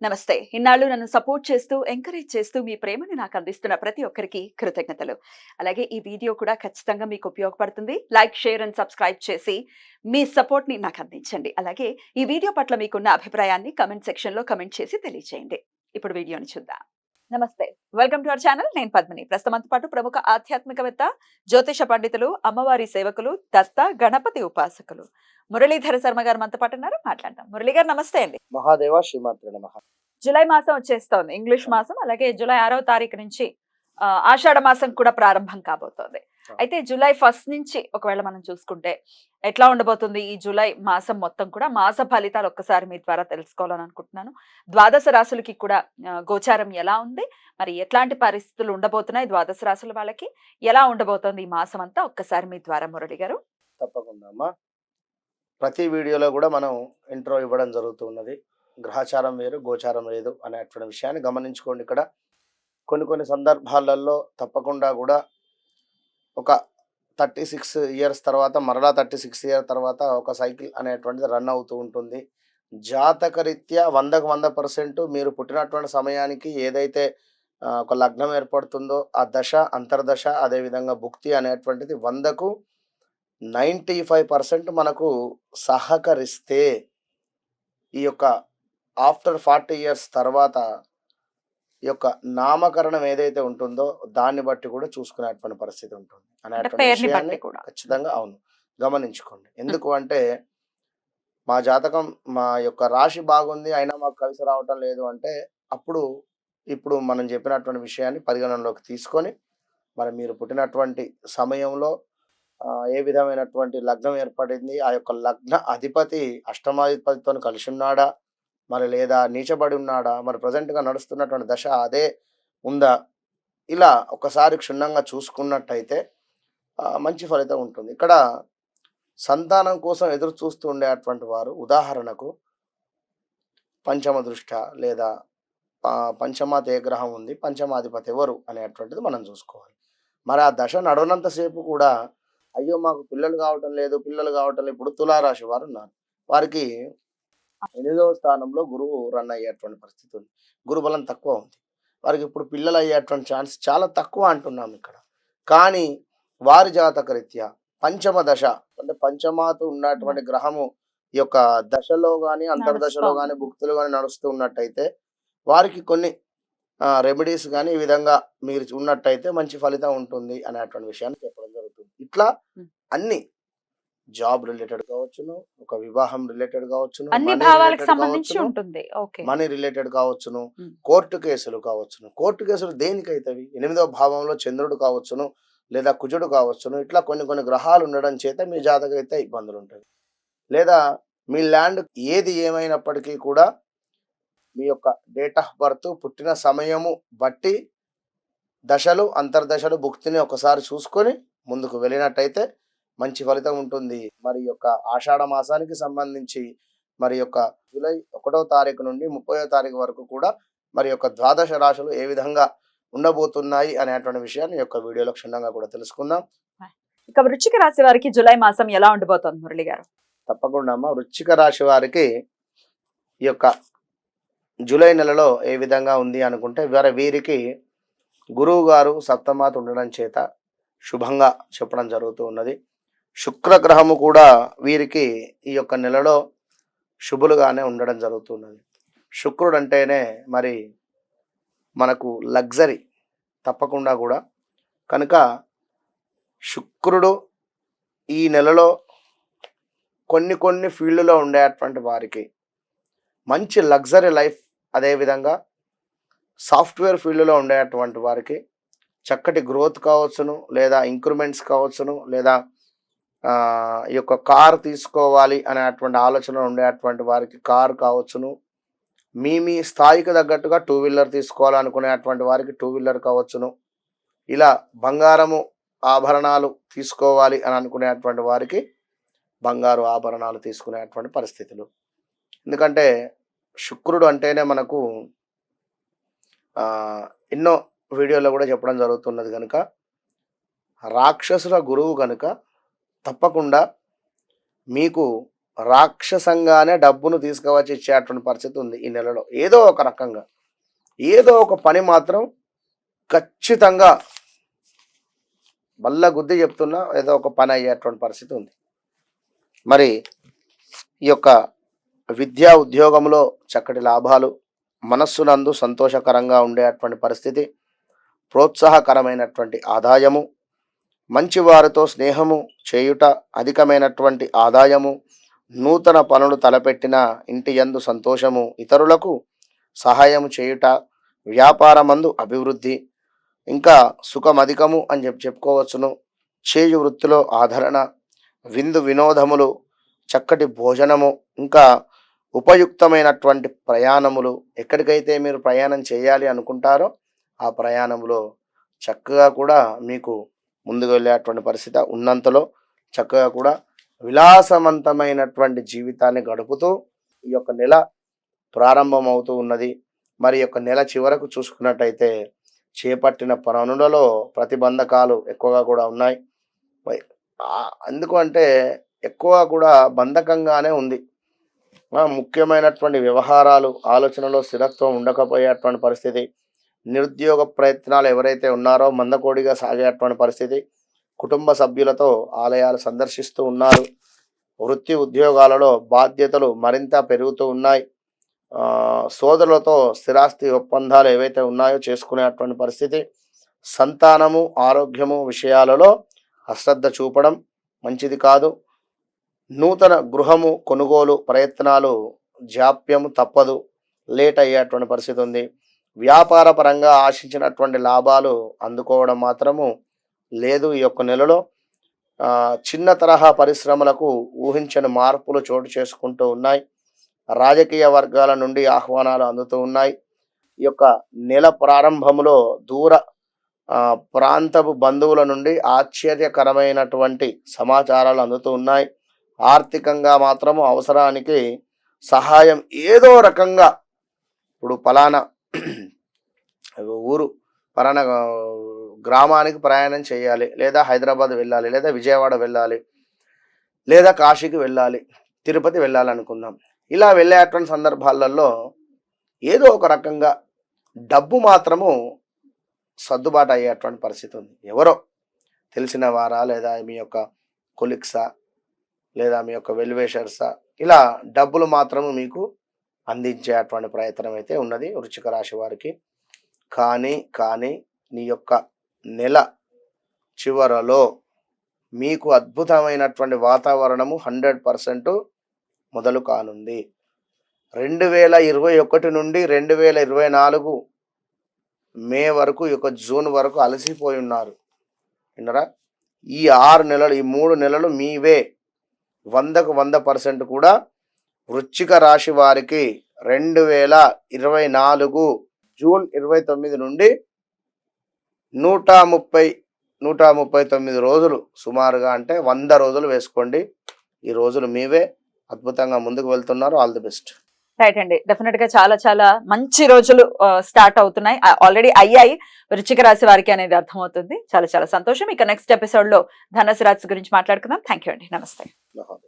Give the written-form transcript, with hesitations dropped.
నమస్తే. ఇన్నాళ్ళు నన్ను సపోర్ట్ చేస్తూ, ఎంకరేజ్ చేస్తూ మీ ప్రేమని నాకు అందిస్తున్న ప్రతి ఒక్కరికి కృతజ్ఞతలు. అలాగే ఈ వీడియో కూడా ఖచ్చితంగా మీకు ఉపయోగపడుతుంది. లైక్, షేర్ అండ్ సబ్స్క్రైబ్ చేసి మీ సపోర్ట్‌ని నాకు అందించండి. అలాగే ఈ వీడియో పట్ల మీకున్న అభిప్రాయాన్ని కామెంట్ సెక్షన్‌లో కామెంట్ చేసి తెలియజేయండి. ఇప్పుడు వీడియోని చూద్దాం. నమస్తే. Welcome to our channel. నేను పద్మిని. ప్రస్తుతం మనతో పాటు ప్రముఖ ఆధ్యాత్మికవేత్త, జ్యోతిష పండితులు, అమ్మవారి సేవకులు, దత్త గణపతి ఉపాసకులు మురళీధర శర్మ గారు మనతో పాటు ఉన్నారు. మాట్లాడదాం. మురళి గారు నమస్తే అండి. మహాదేవ శ్రీమాత్రే నమః. జులై మాసం వచ్చేస్తోంది. ఇంగ్లీష్ మాసం. అలాగే జులై 6వ తారీఖు నుంచి ఆషాఢ మాసం కూడా ప్రారంభం కాబోతోంది. అయితే జులై 1 నుంచి ఒకవేళ మనం చూసుకుంటే ఎట్లా ఉండబోతుంది ఈ జులై మాసం మొత్తం కూడా? మాస ఫలితాలు ఒక్కసారి మీ ద్వారా తెలుసుకోవాలని అనుకుంటున్నాను. ద్వాదశ రాశులకి కూడా గోచారం ఎలా ఉంది? మరి ఎట్లాంటి పరిస్థితులు ఉండబోతున్నాయి ద్వాదశ రాశుల వాళ్ళకి? ఎలా ఉండబోతోంది ఈ మాసం అంతా? ఒక్కసారి మీ ద్వారా మురళి గారు. తప్పకుండా అమ్మా. ప్రతి వీడియోలో కూడా మనం ఇంట్రో ఇవ్వడం జరుగుతున్నది. గ్రహచారం వేరు, గోచారం లేదు అనేటువంటి విషయాన్ని గమనించుకోండి. ఇక్కడ కొన్ని సందర్భాలలో తప్పకుండా కూడా ఒక 36 ఇయర్స్ తర్వాత మరలా 36 ఇయర్స్ తర్వాత ఒక సైకిల్ అనేటువంటిది రన్ అవుతూ ఉంటుంది. జాతకరీత్యా 100కు 100% మీరు పుట్టినటువంటి సమయానికి ఏదైతే ఒక లగ్నం ఏర్పడుతుందో ఆ దశ, అంతర్దశ, అదేవిధంగా భుక్తి అనేటువంటిది 100కు 95% మనకు సహకరిస్తే ఈ యొక్క ఆఫ్టర్ 40 ఇయర్స్ తర్వాత ఈ యొక్క నామకరణం ఏదైతే ఉంటుందో దాన్ని బట్టి కూడా చూసుకునేటువంటి పరిస్థితి ఉంటుంది అనేటువంటి విషయాన్ని ఖచ్చితంగా అవును గమనించుకోండి. ఎందుకు అంటే మా జాతకం మా యొక్క రాశి బాగుంది అయినా మాకు కలిసి రావటం లేదు అంటే అప్పుడు ఇప్పుడు మనం చెప్పినటువంటి విషయాన్ని పరిగణనలోకి తీసుకొని మరి మీరు పుట్టినటువంటి సమయంలో ఏ విధమైనటువంటి లగ్నం ఏర్పడింది, ఆ యొక్క లగ్న అధిపతి అష్టమాధిపతితో కలిసి ఉన్నాడా, మరి లేదా నీచబడి ఉన్నాడా, మరి ప్రజెంట్గా నడుస్తున్నటువంటి దశ అదే ఉందా, ఇలా ఒకసారి క్షుణ్ణంగా చూసుకున్నట్టయితే మంచి ఫలితం ఉంటుంది. ఇక్కడ సంతానం కోసం ఎదురు చూస్తూ ఉండేటువంటి వారు ఉదాహరణకు పంచమ దృష్ట లేదా పంచమాత ఏ గ్రహం ఉంది, పంచమాధిపతి ఎవరు అనేటువంటిది మనం చూసుకోవాలి. మరి ఆ దశ నడవనంతసేపు కూడా అయ్యో మాకు పిల్లలు కావటం లేదు ఇప్పుడు తులారాశి వారు ఉన్నారు. వారికి 8వ స్థానంలో గురువు రన్ అయ్యేటువంటి పరిస్థితి ఉంది. గురుబలం తక్కువ ఉంది. వారికి ఇప్పుడు పిల్లలు అయ్యేటువంటి ఛాన్స్ చాలా తక్కువ అంటున్నాం ఇక్కడ. కానీ వారి జాతక రీత్యా పంచమ దశ అంటే పంచమాత ఉన్నటువంటి గ్రహము ఈ యొక్క దశలో కానీ అంతర్దశలో కానీ భుక్తులు కానీ నడుస్తూ ఉన్నట్టయితే వారికి కొన్ని రెమెడీస్ కానీ ఈ విధంగా మీరు ఉన్నట్టయితే మంచి ఫలితం ఉంటుంది అనేటువంటి విషయాన్ని చెప్పడం జరుగుతుంది. ఇట్లా అన్ని జాబ్ రిలేటెడ్ కావచ్చును, ఒక వివాహం రిలేటెడ్ కావచ్చును, మనీ రిలేటెడ్ కావచ్చును, కోర్టు కేసులు కావచ్చును. కోర్టు కేసులు దేనికైతవి? 8వ భావంలో చంద్రుడు కావచ్చును లేదా కుజుడు కావచ్చును. ఇట్లా కొన్ని గ్రహాలు ఉండడం చేత మీ జాతక అయితే ఇబ్బందులు ఉంటాయి. లేదా మీ ల్యాండ్ ఏది ఏమైనప్పటికీ కూడా మీ యొక్క డేట్ ఆఫ్ బర్త్, పుట్టిన సమయము బట్టి దశలు, అంతర్దశలు, భుక్తిని ఒకసారి చూసుకొని ముందుకు వెళ్ళినట్టయితే మంచి ఫలితం ఉంటుంది. మరి యొక్క ఆషాఢ మాసానికి సంబంధించి మరి యొక్క జూలై 1వ తారీఖు నుండి 30వ తారీఖు వరకు కూడా మరి యొక్క ద్వాదశ రాశులు ఏ విధంగా ఉండబోతున్నాయి అనేటువంటి విషయాన్ని యొక్క వీడియోలో క్షుణ్ణంగా కూడా తెలుసుకుందాం. ఇక వృశ్చిక రాశి వారికి జూలై మాసం ఎలా ఉండబోతోంది మురళి గారు? తప్పకుండా అమ్మ. వృశ్చిక రాశి వారికి ఈ యొక్క జూలై నెలలో ఏ విధంగా ఉంది అనుకుంటే వీరికి గురువు గారు సప్తమాత ఉండడం చేత శుభంగా చెప్పడం జరుగుతూ ఉన్నది. శుక్రగ్రహము కూడా వీరికి ఈ యొక్క నెలలో శుభులుగానే ఉండడం జరుగుతున్నది. శుక్రుడు అంటేనే మరి మనకు లగ్జరీ తప్పకుండా కూడా. కనుక శుక్రుడు ఈ నెలలో కొన్ని ఫీల్డ్లో ఉండేటువంటి వారికి మంచి లగ్జరీ లైఫ్, అదేవిధంగా సాఫ్ట్వేర్ ఫీల్డ్లో ఉండేటువంటి వారికి చక్కటి గ్రోత్ కావచ్చును, లేదా ఇంక్రిమెంట్స్ కావచ్చును, లేదా ఈ యొక్క కార్ తీసుకోవాలి అనేటువంటి ఆలోచన ఉండేటువంటి వారికి కారు కావచ్చును, మీ స్థాయికి తగ్గట్టుగా 2 వీలర్ తీసుకోవాలనుకునేటువంటి వారికి 2 వీలర్ కావచ్చును, ఇలా బంగారము ఆభరణాలు తీసుకోవాలి అని అనుకునేటువంటి వారికి బంగారు ఆభరణాలు తీసుకునేటువంటి పరిస్థితులు. ఎందుకంటే శుక్రుడు అంటేనే మనకు ఎన్నో వీడియోలో కూడా చెప్పడం జరుగుతున్నది కనుక రాక్షసుల గురువు కనుక తప్పకుండా మీకు రాక్షసంగానే డబ్బును తీసుకువచ్చి ఇచ్చేటువంటి పరిస్థితి ఉంది ఈ నెలలో. ఏదో ఒక రకంగా ఏదో ఒక పని మాత్రం ఖచ్చితంగా బల్ల గుద్ది చెప్తున్నా ఏదో ఒక పని అయ్యేటువంటి పరిస్థితి ఉంది. మరి ఈ యొక్క విద్యా ఉద్యోగంలో చక్కటి లాభాలు, మనస్సునందు సంతోషకరంగా ఉండేటువంటి పరిస్థితి, ప్రోత్సాహకరమైనటువంటి ఆదాయము, మంచి వారితో స్నేహము చేయుట, అధికమైనటువంటి ఆదాయము, నూతన పనులు తలపెట్టిన ఇంటి యందు సంతోషము, ఇతరులకు సహాయం చేయుట, వ్యాపారమందు అభివృద్ధి, ఇంకా సుఖమధికము అని చెప్పుకోవచ్చును. చేయు వృత్తిలో ఆదరణ, విందు వినోదములు, చక్కటి భోజనము, ఇంకా ఉపయుక్తమైనటువంటి ప్రయాణములు. ఎక్కడికైతే మీరు ప్రయాణం చేయాలి అనుకుంటారో ఆ ప్రయాణంలో చక్కగా కూడా మీకు ముందుకు వెళ్ళేటువంటి పరిస్థితి, ఉన్నంతలో చక్కగా కూడా విలాసవంతమైనటువంటి జీవితాన్ని గడుపుతూ ఈ యొక్క నెల ప్రారంభమవుతూ ఉన్నది. మరి యొక్క నెల చివరకు చూసుకున్నట్టయితే చేపట్టిన పనులలో ప్రతిబంధకాలు ఎక్కువగా కూడా ఉన్నాయి. ఎందుకు అంటే ఎక్కువ కూడా బంధకంగానే ఉంది. ముఖ్యమైనటువంటి వ్యవహారాలు, ఆలోచనలో స్థిరత్వం ఉండకపోయేటువంటి పరిస్థితి, నిరుద్యోగ ప్రయత్నాలు ఎవరైతే ఉన్నారో మందకోడిగా సాగేటువంటి పరిస్థితి, కుటుంబ సభ్యులతో ఆలయాలు సందర్శిస్తూ ఉన్నారు. వృత్తి ఉద్యోగాలలో బాధ్యతలు మరింత పెరుగుతూ ఉన్నాయి. సోదరులతో స్థిరాస్తి ఒప్పందాలు ఏవైతే ఉన్నాయో చేసుకునేటువంటి పరిస్థితి, సంతానము ఆరోగ్యము విషయాలలో అశ్రద్ధ చూపడం మంచిది కాదు. నూతన గృహము కొనుగోలు ప్రయత్నాలు జాప్యము తప్పదు, లేట్ అయ్యేటువంటి పరిస్థితి ఉంది. వ్యాపార పరంగా ఆశించినటువంటి లాభాలు అందుకోవడం మాత్రము లేదు ఈ యొక్క నెలలో. చిన్న తరహా పరిశ్రమలకు ఊహించని మార్పులు చోటు చేసుకుంటూ ఉన్నాయి. రాజకీయ వర్గాల నుండి ఆహ్వానాలు అందుతూ ఉన్నాయి. ఈ యొక్క నెల ప్రారంభంలో దూర ప్రాంతపు బంధువుల నుండి ఆశ్చర్యకరమైనటువంటి సమాచారాలు అందుతూ ఉన్నాయి. ఆర్థికంగా మాత్రము అవసరానికి సహాయం ఏదో రకంగా, ఇప్పుడు పలానా ఊరు పలానా గ్రామానికి ప్రయాణం చేయాలి, లేదా హైదరాబాద్ వెళ్ళాలి, లేదా విజయవాడ వెళ్ళాలి, లేదా కాశీకి వెళ్ళాలి, తిరుపతి వెళ్ళాలనుకుందాం. ఇలా వెళ్ళేటువంటి సందర్భాలలో ఏదో ఒక రకంగా డబ్బు మాత్రము సర్దుబాటు అయ్యేటువంటి పరిస్థితి ఉంది. ఎవరో తెలిసిన వారా, లేదా మీ యొక్క కొలిక్సా, లేదా మీ యొక్క వెల్వేషర్సా, ఇలా డబ్బులు మాత్రము మీకు అందించేటువంటి ప్రయత్నం అయితే ఉన్నది వృశ్చిక రాశి వారికి. కానీ నీ యొక్క నెల చివరలో మీకు అద్భుతమైనటువంటి వాతావరణము 100% మొదలు కానుంది. 2021 నుండి 2024 మే వరకు, ఈ యొక్క జూన్ వరకు అలసిపోయి ఉన్నారు. విన్నరా? ఈ 6 నెలలు, ఈ 3 నెలలు మీవే. 100కు 100% కూడా వృశ్చిక రాశి వారికి 2024 జూన్ 29 నుండి 139 రోజులు సుమారుగా, అంటే 100 రోజులు వేసుకోండి. ఈ రోజులు మీవే. అద్భుతంగా ముందుకు వెళ్తున్నారు. All the best. రైట్ అండి, డెఫినెట్ గా చాలా చాలా మంచి రోజులు స్టార్ట్ అవుతున్నాయి, ఆల్రెడీ అయ్యాయి వృశ్చిక రాశి వారికి అనేది అర్థమవుతుంది. చాలా చాలా సంతోషం. ఇక నెక్స్ట్ ఎపిసోడ్ లో ధనుసు రాశి గురించి మాట్లాడుకుందాం. థ్యాంక్ యూ అండి, నమస్తే.